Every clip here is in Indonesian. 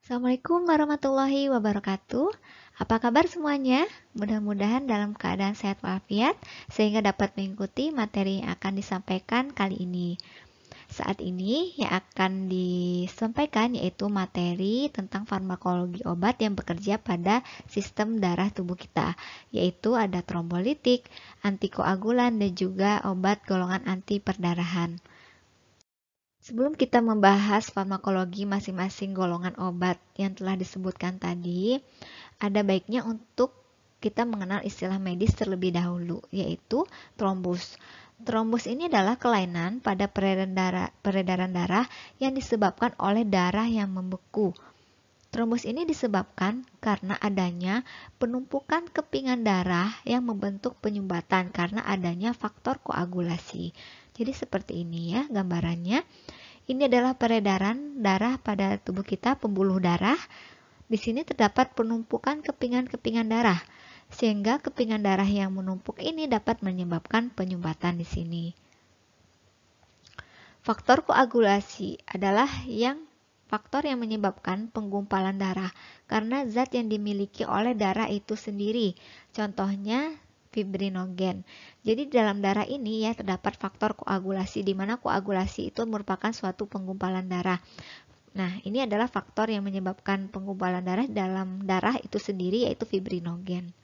Assalamualaikum warahmatullahi wabarakatuh. Apa kabar semuanya? Mudah-mudahan dalam keadaan sehat walafiat sehingga dapat mengikuti materi yang akan disampaikan kali ini. Saat ini yang akan disampaikan yaitu materi tentang farmakologi obat yang bekerja pada sistem darah tubuh kita, yaitu ada trombolitik, antikoagulan, dan juga obat golongan anti perdarahan. Sebelum kita membahas farmakologi masing-masing golongan obat yang telah disebutkan tadi, ada baiknya untuk kita mengenal istilah medis terlebih dahulu, yaitu trombus. Trombus ini adalah kelainan pada peredaran darah yang disebabkan oleh darah yang membeku. Trombus ini disebabkan karena adanya penumpukan kepingan darah yang membentuk penyumbatan karena adanya faktor koagulasi. Jadi seperti ini ya gambarannya. Ini adalah peredaran darah pada tubuh kita, pembuluh darah. Di sini terdapat penumpukan kepingan-kepingan darah, sehingga kepingan darah yang menumpuk ini dapat menyebabkan penyumbatan di sini. Faktor koagulasi adalah faktor yang menyebabkan penggumpalan darah karena zat yang dimiliki oleh darah itu sendiri. Contohnya fibrinogen. Jadi dalam darah ini ya terdapat faktor koagulasi di mana koagulasi itu merupakan suatu penggumpalan darah. Nah, ini adalah faktor yang menyebabkan penggumpalan darah dalam darah itu sendiri yaitu fibrinogen.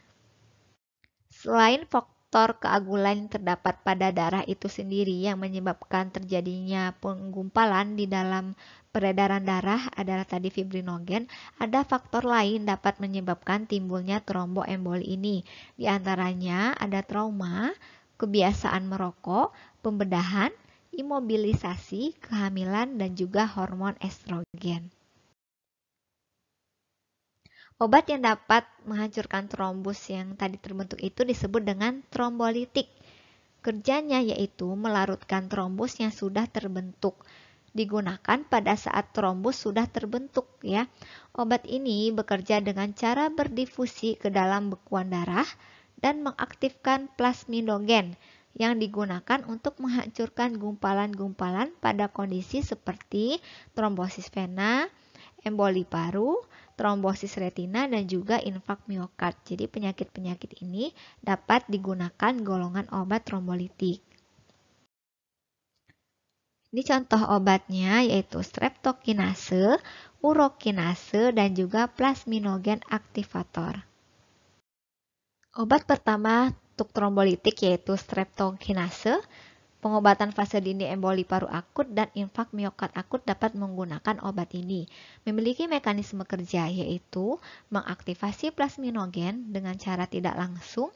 Selain faktor keagulan yang terdapat pada darah itu sendiri yang menyebabkan terjadinya penggumpalan di dalam peredaran darah adalah tadi fibrinogen, ada faktor lain dapat menyebabkan timbulnya tromboemboli ini. Di antaranya ada trauma, kebiasaan merokok, pembedahan, imobilisasi, kehamilan, dan juga hormon estrogen. Obat yang dapat menghancurkan trombus yang tadi terbentuk itu disebut dengan trombolitik. Kerjanya yaitu melarutkan trombus yang sudah terbentuk. Digunakan pada saat trombus sudah terbentuk ya. Obat ini bekerja dengan cara berdifusi ke dalam bekuan darah dan mengaktifkan plasminogen yang digunakan untuk menghancurkan gumpalan-gumpalan pada kondisi seperti trombosis vena, emboli paru, trombosis retina, dan juga infak miokard. Jadi penyakit-penyakit ini dapat digunakan golongan obat trombolitik. Ini contoh obatnya yaitu streptokinase, urokinase, dan juga plasminogen aktivator. Obat pertama untuk trombolitik yaitu streptokinase. Pengobatan fase dini emboli paru akut dan infak miokard akut dapat menggunakan obat ini. Memiliki mekanisme kerja yaitu mengaktifasi plasminogen dengan cara tidak langsung,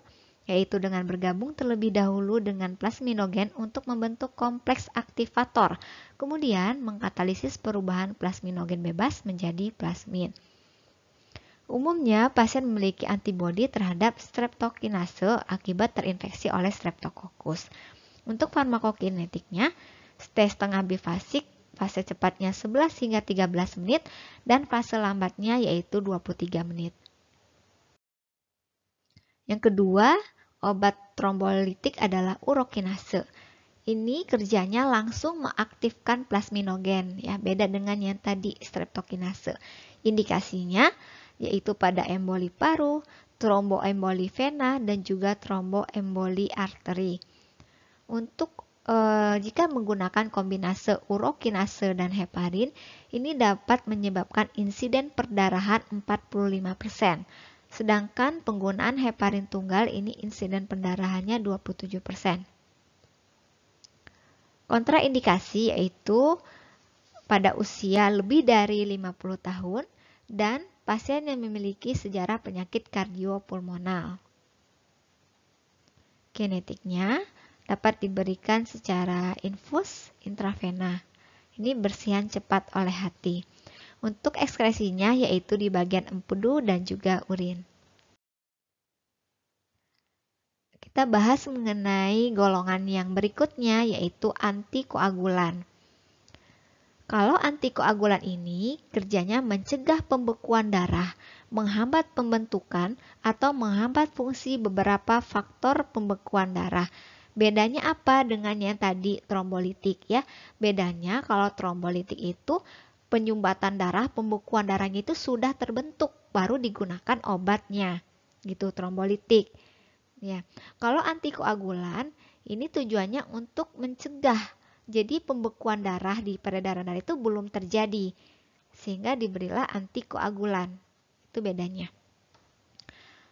yaitu dengan bergabung terlebih dahulu dengan plasminogen untuk membentuk kompleks aktivator, kemudian mengkatalisis perubahan plasminogen bebas menjadi plasmin. Umumnya, pasien memiliki antibodi terhadap streptokinase akibat terinfeksi oleh streptococcus. Untuk farmakokinetiknya, tes tengah bifasik, fase cepatnya 11 hingga 13 menit, dan fase lambatnya yaitu 23 menit. Yang kedua, obat trombolitik adalah urokinase. Ini kerjanya langsung mengaktifkan plasminogen, ya beda dengan yang tadi streptokinase. Indikasinya yaitu pada emboli paru, tromboemboli vena, dan juga tromboemboli arteri. Untuk jika menggunakan kombinase urokinase dan heparin, ini dapat menyebabkan insiden perdarahan 45%. Sedangkan penggunaan heparin tunggal ini insiden perdarahannya 27%. Kontraindikasi yaitu pada usia lebih dari 50 tahun dan pasien yang memiliki sejarah penyakit kardiopulmonal. Kinetiknya dapat diberikan secara infus intravena. Ini bersihan cepat oleh hati. Untuk ekskresinya yaitu di bagian empedu dan juga urin. Kita bahas mengenai golongan yang berikutnya yaitu antikoagulan. Kalau antikoagulan ini kerjanya mencegah pembekuan darah, menghambat pembentukan atau menghambat fungsi beberapa faktor pembekuan darah. Bedanya apa dengan yang tadi trombolitik ya? Bedanya kalau trombolitik itu penyumbatan darah, pembekuan darahnya itu sudah terbentuk, baru digunakan obatnya, gitu, trombolitik. Ya, kalau antikoagulan ini tujuannya untuk mencegah, jadi pembekuan darah di peredaran darah itu belum terjadi, sehingga diberilah antikoagulan. Itu bedanya.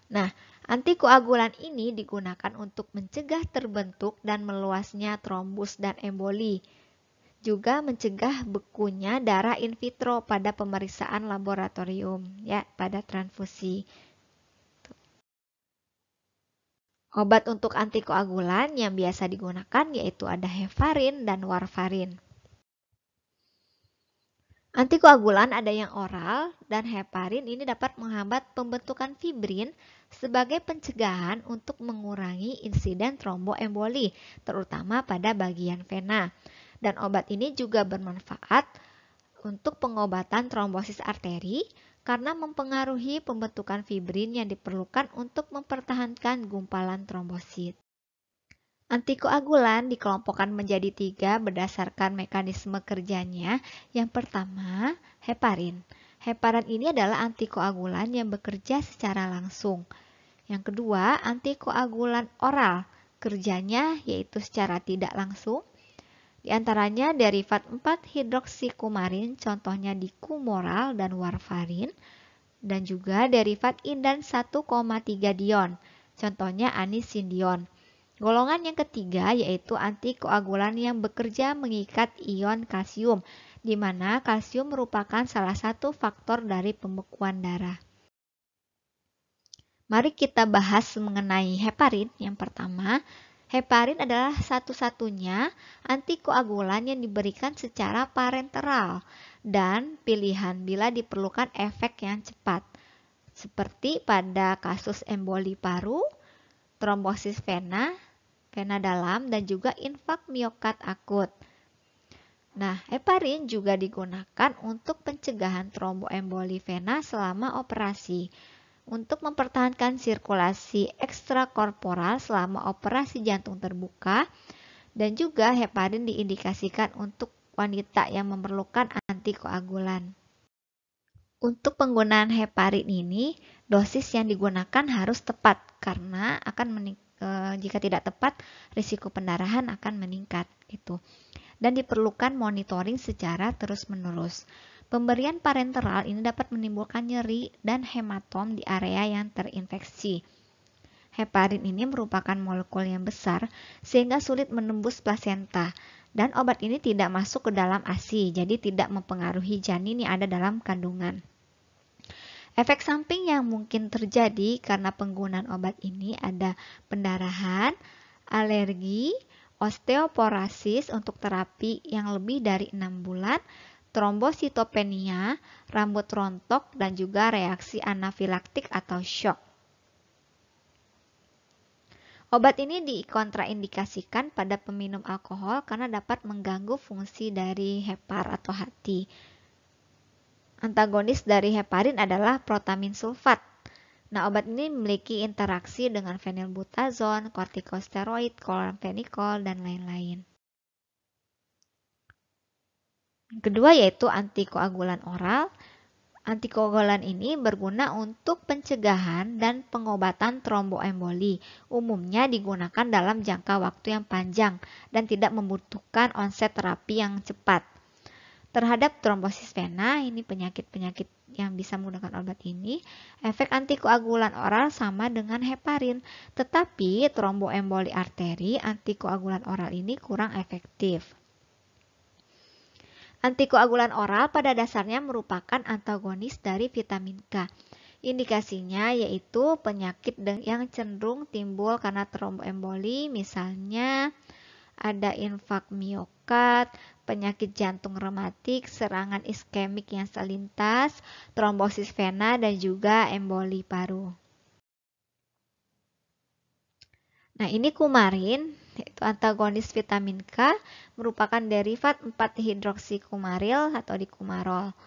Nah, antikoagulan ini digunakan untuk mencegah terbentuk dan meluasnya trombus dan emboli. Juga mencegah bekunya darah in vitro pada pemeriksaan laboratorium, ya, pada transfusi. Obat untuk antikoagulan yang biasa digunakan yaitu ada heparin dan warfarin. Antikoagulan ada yang oral dan heparin ini dapat menghambat pembentukan fibrin sebagai pencegahan untuk mengurangi insiden tromboemboli, terutama pada bagian vena. Dan obat ini juga bermanfaat untuk pengobatan trombosis arteri karena mempengaruhi pembentukan fibrin yang diperlukan untuk mempertahankan gumpalan trombosit. Antikoagulan dikelompokkan menjadi 3 berdasarkan mekanisme kerjanya. Yang pertama, heparin. Heparin ini adalah antikoagulan yang bekerja secara langsung. Yang kedua, antikoagulan oral. Kerjanya yaitu secara tidak langsung. Di antaranya derivat 4-hidroksikumarin, contohnya dikumoral dan warfarin. Dan juga derivat indan 1,3 dion, contohnya anisindion. Golongan yang ketiga yaitu antikoagulan yang bekerja mengikat ion kalsium, di mana kalsium merupakan salah satu faktor dari pembekuan darah. Mari kita bahas mengenai heparin. Yang pertama, heparin adalah satu-satunya antikoagulan yang diberikan secara parenteral dan pilihan bila diperlukan efek yang cepat, seperti pada kasus emboli paru, trombosis vena dalam, dan juga infak miokard akut. Nah, heparin juga digunakan untuk pencegahan tromboemboli vena selama operasi, untuk mempertahankan sirkulasi ekstrakorporal selama operasi jantung terbuka, dan juga heparin diindikasikan untuk wanita yang memerlukan antikoagulan. Untuk penggunaan heparin ini, dosis yang digunakan harus tepat karena akan jika tidak tepat, risiko pendarahan akan meningkat gitu. Dan diperlukan monitoring secara terus-menerus. Pemberian parenteral ini dapat menimbulkan nyeri dan hematom di area yang terinfeksi. Heparin ini merupakan molekul yang besar sehingga sulit menembus plasenta, dan obat ini tidak masuk ke dalam ASI, jadi tidak mempengaruhi janin yang ada dalam kandungan. Efek samping yang mungkin terjadi karena penggunaan obat ini ada pendarahan, alergi, osteoporosis untuk terapi yang lebih dari 6 bulan, trombositopenia, rambut rontok, dan juga reaksi anafilaktik atau shock. Obat ini dikontraindikasikan pada peminum alkohol karena dapat mengganggu fungsi dari hepar atau hati. Antagonis dari heparin adalah protamin sulfat. Nah, obat ini memiliki interaksi dengan fenilbutazon, kortikosteroid, klorfenikol, dan lain-lain. Kedua yaitu antikoagulan oral. Antikoagulan ini berguna untuk pencegahan dan pengobatan tromboemboli. Umumnya digunakan dalam jangka waktu yang panjang dan tidak membutuhkan onset terapi yang cepat. Terhadap trombosis vena, ini penyakit-penyakit yang bisa menggunakan obat ini, efek antikoagulan oral sama dengan heparin. Tetapi tromboemboli arteri, antikoagulan oral ini kurang efektif. Antikoagulan oral pada dasarnya merupakan antagonis dari vitamin K. Indikasinya yaitu penyakit yang cenderung timbul karena tromboemboli, misalnya ada infak miokard, penyakit jantung rematik, serangan iskemik yang selintas, trombosis vena, dan juga emboli paru. Nah, ini kumarin, yaitu antagonis vitamin K, merupakan derivat 4-hidroksikumaril atau dikumarol.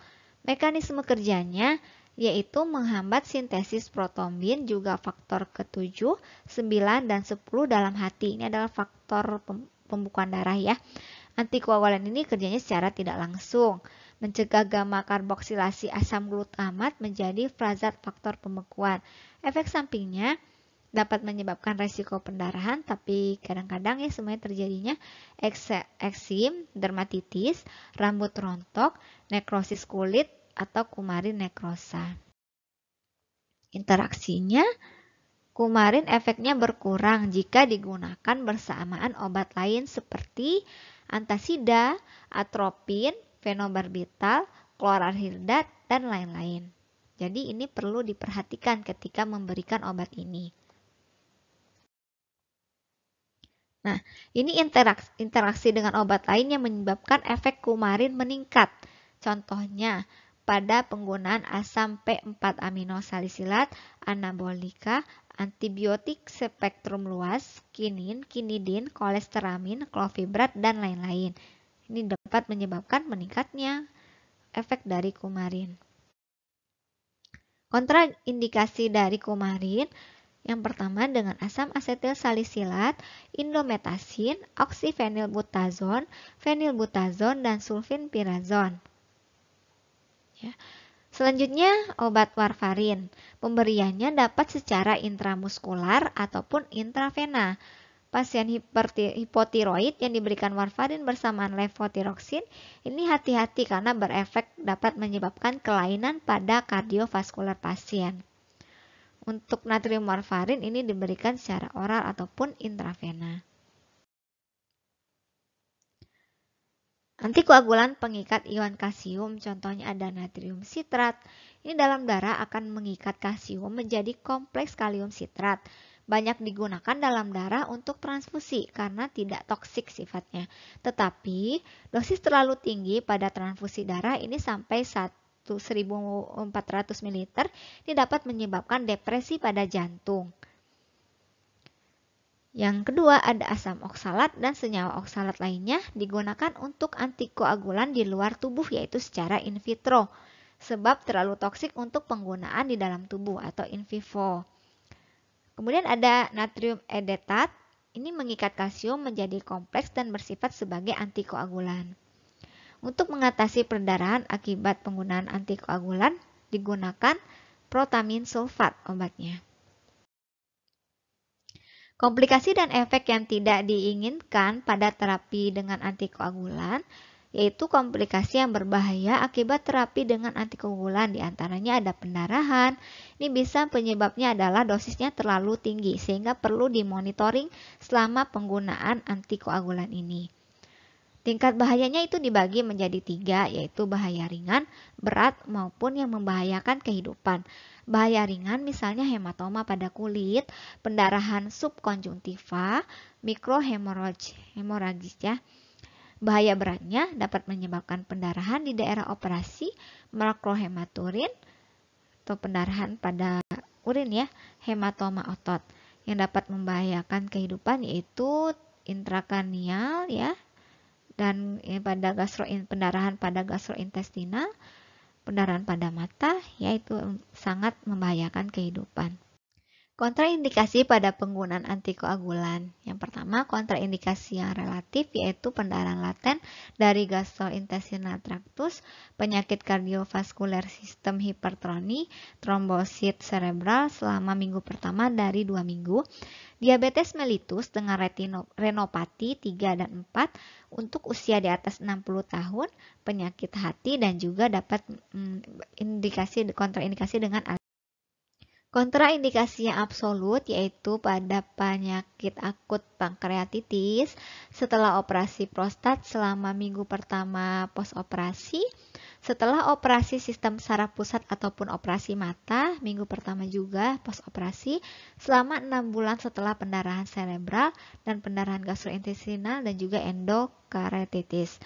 Mekanisme kerjanya yaitu menghambat sintesis protombin, juga faktor ke-7, 9, dan 10 dalam hati. Ini adalah faktor pembekuan darah ya. Antikoagulan ini kerjanya secara tidak langsung, mencegah gamma karboksilasi asam glutamat menjadi frazat faktor pembekuan. Efek sampingnya dapat menyebabkan resiko pendarahan, tapi kadang-kadang ya semuanya terjadinya eksim, dermatitis, rambut rontok, nekrosis kulit, atau kumarin nekrosa. Interaksinya, kumarin efeknya berkurang jika digunakan bersamaan obat lain seperti antasida, atropin, fenobarbital, kloramhidrad, dan lain-lain. Jadi ini perlu diperhatikan ketika memberikan obat ini. Nah, ini interaksi dengan obat lain yang menyebabkan efek kumarin meningkat. Contohnya, pada penggunaan asam P4 aminosalisilat, anabolika, antibiotik spektrum luas, kinin, kinidin, kolesteramin, clofibrat, dan lain-lain. Ini dapat menyebabkan meningkatnya efek dari kumarin. Kontraindikasi dari kumarin, yang pertama dengan asam asetil salisilat, indometasin, oksifenilbutazon, fenilbutazon, dan sulfinpirazon. Ya. Selanjutnya obat warfarin. Pemberiannya dapat secara intramuskular ataupun intravena. Pasien hipotiroid yang diberikan warfarin bersamaan levotiroksin ini hati-hati karena berefek dapat menyebabkan kelainan pada kardiovaskular pasien. Untuk natrium warfarin ini diberikan secara oral ataupun intravena. Antikoagulan pengikat ion kalsium, contohnya ada natrium sitrat. Ini dalam darah akan mengikat kalsium menjadi kompleks kalium sitrat. Banyak digunakan dalam darah untuk transfusi karena tidak toksik sifatnya. Tetapi dosis terlalu tinggi pada transfusi darah ini sampai 1.400 ml ini dapat menyebabkan depresi pada jantung. Yang kedua ada asam oksalat dan senyawa oksalat lainnya digunakan untuk antikoagulan di luar tubuh yaitu secara in vitro sebab terlalu toksik untuk penggunaan di dalam tubuh atau in vivo. Kemudian ada natrium edetat, ini mengikat kalsium menjadi kompleks dan bersifat sebagai antikoagulan. Untuk mengatasi perdarahan akibat penggunaan antikoagulan digunakan protamin sulfat obatnya. Komplikasi dan efek yang tidak diinginkan pada terapi dengan antikoagulan yaitu komplikasi yang berbahaya akibat terapi dengan antikoagulan, diantaranya ada pendarahan. Ini bisa penyebabnya adalah dosisnya terlalu tinggi sehingga perlu dimonitoring selama penggunaan antikoagulan ini. Tingkat bahayanya itu dibagi menjadi 3, yaitu bahaya ringan, berat, maupun yang membahayakan kehidupan. Bahaya ringan misalnya hematoma pada kulit, pendarahan subkonjungtiva, mikrohemoragis ya. Bahaya beratnya dapat menyebabkan pendarahan di daerah operasi, makrohematurin atau pendarahan pada urin ya, hematoma otot. Yang dapat membahayakan kehidupan yaitu intrakranial ya, dan pada pendarahan pada gastrointestinal, pendarahan pada mata, yaitu sangat membahayakan kehidupan. Kontraindikasi pada penggunaan antikoagulan. Yang pertama, kontraindikasi yang relatif yaitu pendarahan laten dari gastrointestinal traktus, penyakit kardiovaskuler sistem hipertoni, trombosit cerebral selama minggu pertama dari 2 minggu, diabetes mellitus dengan retinopati 3 dan 4 untuk usia di atas 60 tahun, penyakit hati, dan juga dapat kontraindikasi dengan kontraindikasi yang absolut yaitu pada penyakit akut pankreatitis setelah operasi prostat selama minggu pertama postoperasi, setelah operasi sistem saraf pusat ataupun operasi mata minggu pertama juga postoperasi, selama 6 bulan setelah pendarahan cerebral dan pendarahan gastrointestinal dan juga endokarditis.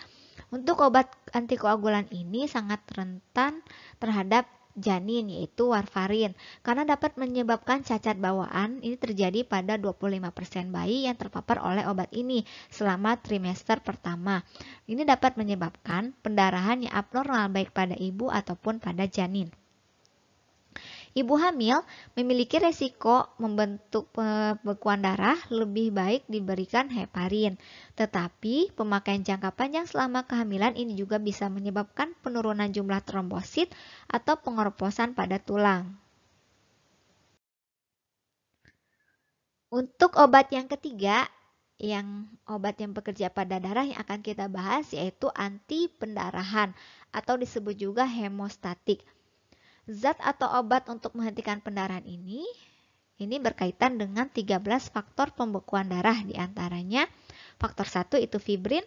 Untuk obat antikoagulan ini sangat rentan terhadap janin yaitu warfarin karena dapat menyebabkan cacat bawaan. Ini terjadi pada 25% bayi yang terpapar oleh obat ini selama trimester pertama. Ini dapat menyebabkan pendarahan yang abnormal baik pada ibu ataupun pada janin. Ibu hamil memiliki resiko membentuk pembekuan darah, lebih baik diberikan heparin. Tetapi pemakaian jangka panjang selama kehamilan ini juga bisa menyebabkan penurunan jumlah trombosit atau pengeroposan pada tulang. Untuk obat yang ketiga, obat yang bekerja pada darah yang akan kita bahas yaitu anti pendarahan atau disebut juga hemostatik. Zat atau obat untuk menghentikan pendarahan ini berkaitan dengan 13 faktor pembekuan darah, diantaranya faktor 1 itu fibrin,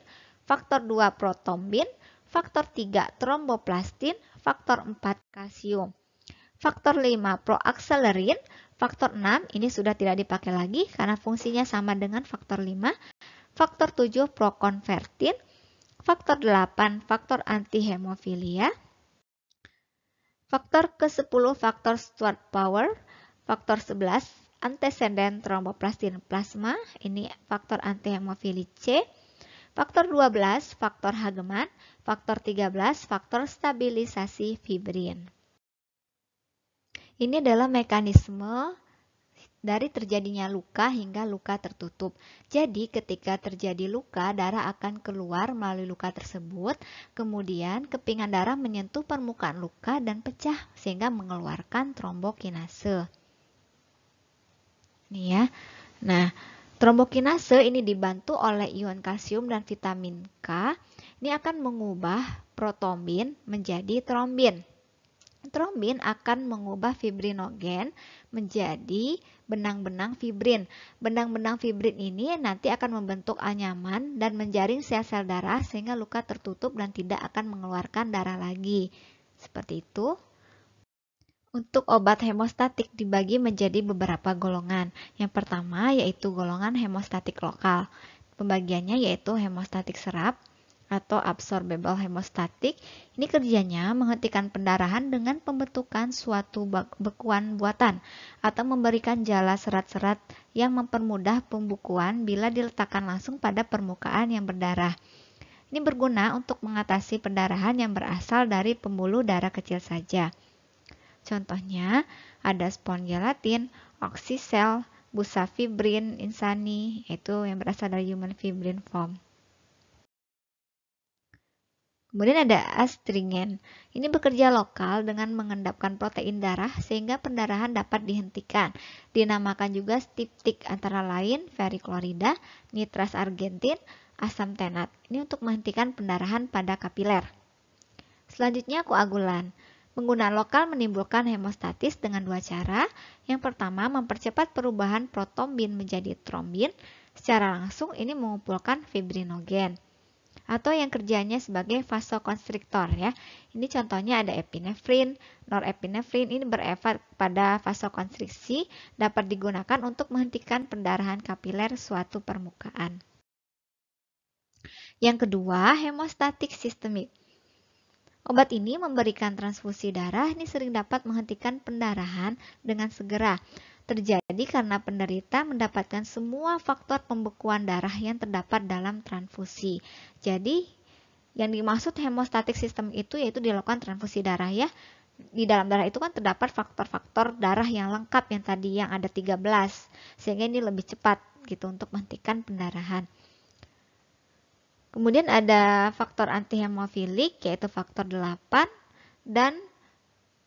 faktor 2 protombin, faktor 3 tromboplastin, faktor 4 kalsium, faktor 5 proakselerin, faktor 6 ini sudah tidak dipakai lagi karena fungsinya sama dengan faktor 5, faktor 7 prokonvertin, faktor 8 faktor antihemofilia, faktor ke-10 faktor Stuart Power, faktor 11 antecedent tromboplastin plasma, ini faktor antihemofili C, faktor 12 faktor Hageman, faktor 13 faktor stabilisasi fibrin. Ini adalah mekanisme dari terjadinya luka hingga luka tertutup. Jadi ketika terjadi luka, darah akan keluar melalui luka tersebut, kemudian kepingan darah menyentuh permukaan luka dan pecah sehingga mengeluarkan trombokinase. Nih ya. Nah, trombokinase ini dibantu oleh ion kalsium dan vitamin K. Ini akan mengubah protombin menjadi trombin. Trombin akan mengubah fibrinogen menjadi benang-benang fibrin. Benang-benang fibrin ini nanti akan membentuk anyaman dan menjaring sel-sel darah sehingga luka tertutup dan tidak akan mengeluarkan darah lagi. Seperti itu. Untuk obat hemostatik dibagi menjadi beberapa golongan. Yang pertama yaitu golongan hemostatik lokal. Pembagiannya yaitu hemostatik serap atau absorbable hemostatik. Ini kerjanya menghentikan pendarahan dengan pembentukan suatu bekuan buatan atau memberikan jala serat-serat yang mempermudah pembukuan bila diletakkan langsung pada permukaan yang berdarah. Ini berguna untuk mengatasi pendarahan yang berasal dari pembuluh darah kecil saja. Contohnya ada spongelatin, oxycell, busafibrin, insani, itu yang berasal dari human fibrin foam. Kemudian ada astringen. Ini bekerja lokal dengan mengendapkan protein darah sehingga pendarahan dapat dihentikan. Dinamakan juga stiptik antara lain veriklorida, nitras argentin, asam tenat. Ini untuk menghentikan pendarahan pada kapiler. Selanjutnya koagulan. Penggunaan lokal menimbulkan hemostatis dengan dua cara. Yang pertama mempercepat perubahan protombin menjadi trombin. Secara langsung ini mengumpulkan fibrinogen. Atau yang kerjanya sebagai vasokonstriktor ya. Ini contohnya ada epinefrin, norepinefrin ini berefek pada vasokonstriksi, dapat digunakan untuk menghentikan pendarahan kapiler suatu permukaan. Yang kedua, hemostatik sistemik. Obat ini memberikan transfusi darah, ini sering dapat menghentikan pendarahan dengan segera. Terjadi karena penderita mendapatkan semua faktor pembekuan darah yang terdapat dalam transfusi. Jadi, yang dimaksud hemostatik sistem itu yaitu dilakukan transfusi darah ya. Di dalam darah itu kan terdapat faktor-faktor darah yang lengkap yang tadi yang ada 13. Sehingga ini lebih cepat gitu untuk menghentikan pendarahan. Kemudian ada faktor antihemofilik yaitu faktor 8 dan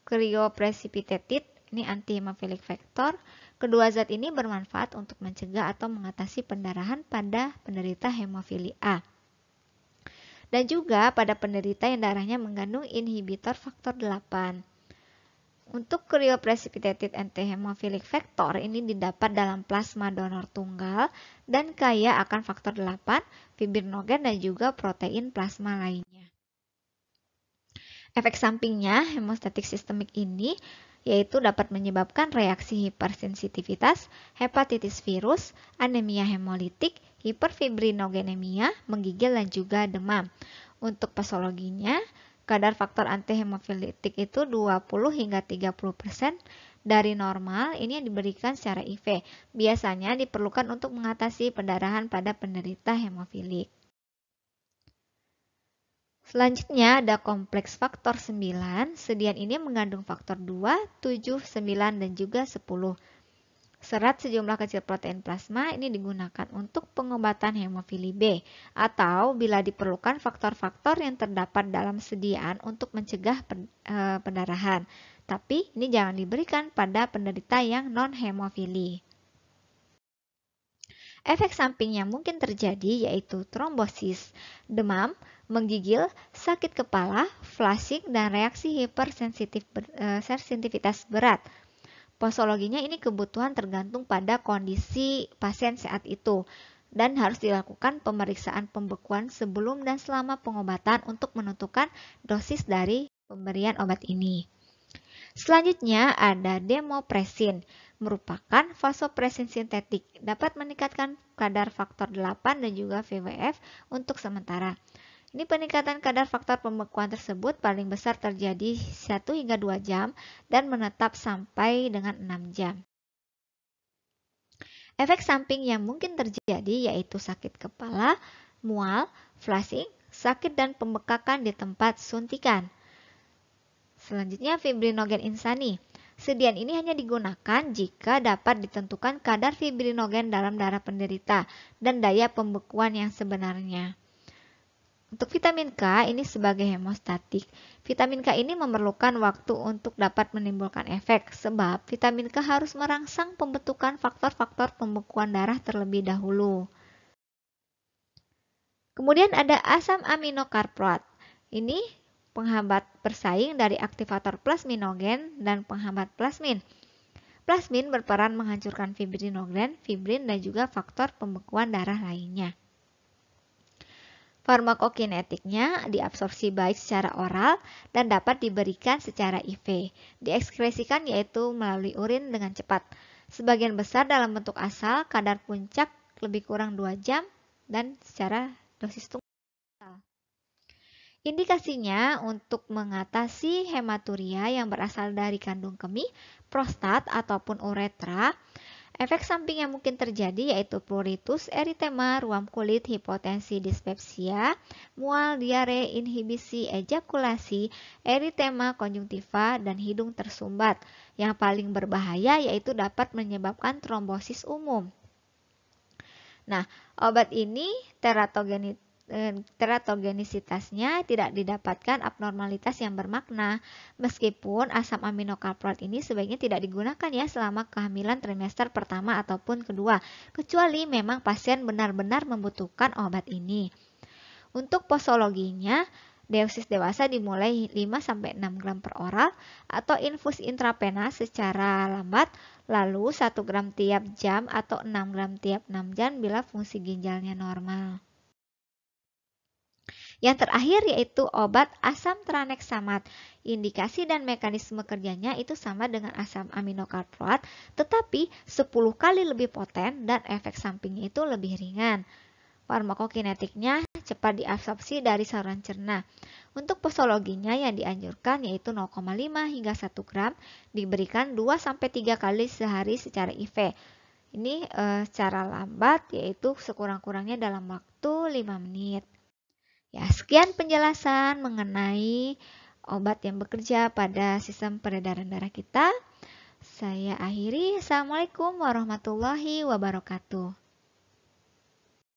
cryoprecipitated. Ini antihemophilic factor. Kedua zat ini bermanfaat untuk mencegah atau mengatasi pendarahan pada penderita hemofili A. Dan juga pada penderita yang darahnya mengandung inhibitor faktor 8. Untuk cryoprecipitated antihemophilic factor ini didapat dalam plasma donor tunggal dan kaya akan faktor 8, fibrinogen dan juga protein plasma lainnya. Efek sampingnya hemostatik sistemik ini yaitu dapat menyebabkan reaksi hipersensitivitas, hepatitis virus, anemia hemolitik, hiperfibrinogenemia, menggigil dan juga demam. Untuk posologinya, kadar faktor antihemofilitik itu 20 hingga 30% dari normal, ini yang diberikan secara IV. Biasanya diperlukan untuk mengatasi pendarahan pada penderita hemofilik. Selanjutnya ada kompleks faktor 9. Sedian ini mengandung faktor 2, 7, 9, dan juga 10. Serat sejumlah kecil protein plasma ini digunakan untuk pengobatan hemofili B atau bila diperlukan faktor-faktor yang terdapat dalam sediaan untuk mencegah pendarahan. Tapi ini jangan diberikan pada penderita yang non-hemofili. Efek samping yang mungkin terjadi yaitu trombosis, demam, menggigil, sakit kepala, flushing, dan reaksi hipersensitivitas berat. Posologinya ini kebutuhan tergantung pada kondisi pasien saat itu dan harus dilakukan pemeriksaan pembekuan sebelum dan selama pengobatan untuk menentukan dosis dari pemberian obat ini. Selanjutnya ada demopresin, merupakan vasopresin sintetik, dapat meningkatkan kadar faktor 8 dan juga VWF untuk sementara. Ini peningkatan kadar faktor pembekuan tersebut paling besar terjadi 1 hingga 2 jam dan menetap sampai dengan 6 jam. Efek samping yang mungkin terjadi yaitu sakit kepala, mual, flushing, sakit dan pembekakan di tempat suntikan. Selanjutnya fibrinogen insani. Sedian ini hanya digunakan jika dapat ditentukan kadar fibrinogen dalam darah penderita dan daya pembekuan yang sebenarnya. Untuk vitamin K ini sebagai hemostatik. Vitamin K ini memerlukan waktu untuk dapat menimbulkan efek sebab vitamin K harus merangsang pembentukan faktor-faktor pembekuan darah terlebih dahulu. Kemudian ada asam aminokarproat. Ini penghambat bersaing dari aktivator plasminogen dan penghambat plasmin. Plasmin berperan menghancurkan fibrinogen, fibrin, dan juga faktor pembekuan darah lainnya. Farmakokinetiknya diabsorpsi baik secara oral dan dapat diberikan secara IV. Diekskresikan yaitu melalui urin dengan cepat. Sebagian besar dalam bentuk asal, kadar puncak lebih kurang 2 jam dan secara dosis tunggal. Indikasinya untuk mengatasi hematuria yang berasal dari kandung kemih, prostat, ataupun uretra. Efek samping yang mungkin terjadi yaitu pruritus, eritema, ruam kulit, hipotensi, dispepsia, mual, diare, inhibisi, ejakulasi, eritema konjungtiva, dan hidung tersumbat. Yang paling berbahaya yaitu dapat menyebabkan trombosis umum. Nah, obat ini teratogenisitasnya tidak didapatkan abnormalitas yang bermakna, meskipun asam aminokarproat ini sebaiknya tidak digunakan ya selama kehamilan trimester pertama ataupun kedua, kecuali memang pasien benar-benar membutuhkan obat ini. Untuk posologinya, dosis dewasa dimulai 5-6 gram per oral atau infus intravena secara lambat, lalu 1 gram tiap jam atau 6 gram tiap 6 jam bila fungsi ginjalnya normal. Yang terakhir yaitu obat asam tranexamat. Indikasi dan mekanisme kerjanya itu sama dengan asam aminokarproat, tetapi 10 kali lebih poten dan efek sampingnya itu lebih ringan. Farmakokinetiknya cepat diabsorpsi dari saluran cerna. Untuk posologinya yang dianjurkan yaitu 0,5 hingga 1 gram, diberikan 2-3 kali sehari secara IV. Ini secara lambat yaitu sekurang-kurangnya dalam waktu 5 menit. Ya, sekian penjelasan mengenai obat yang bekerja pada sistem peredaran darah kita. Saya akhiri. Assalamualaikum warahmatullahi wabarakatuh.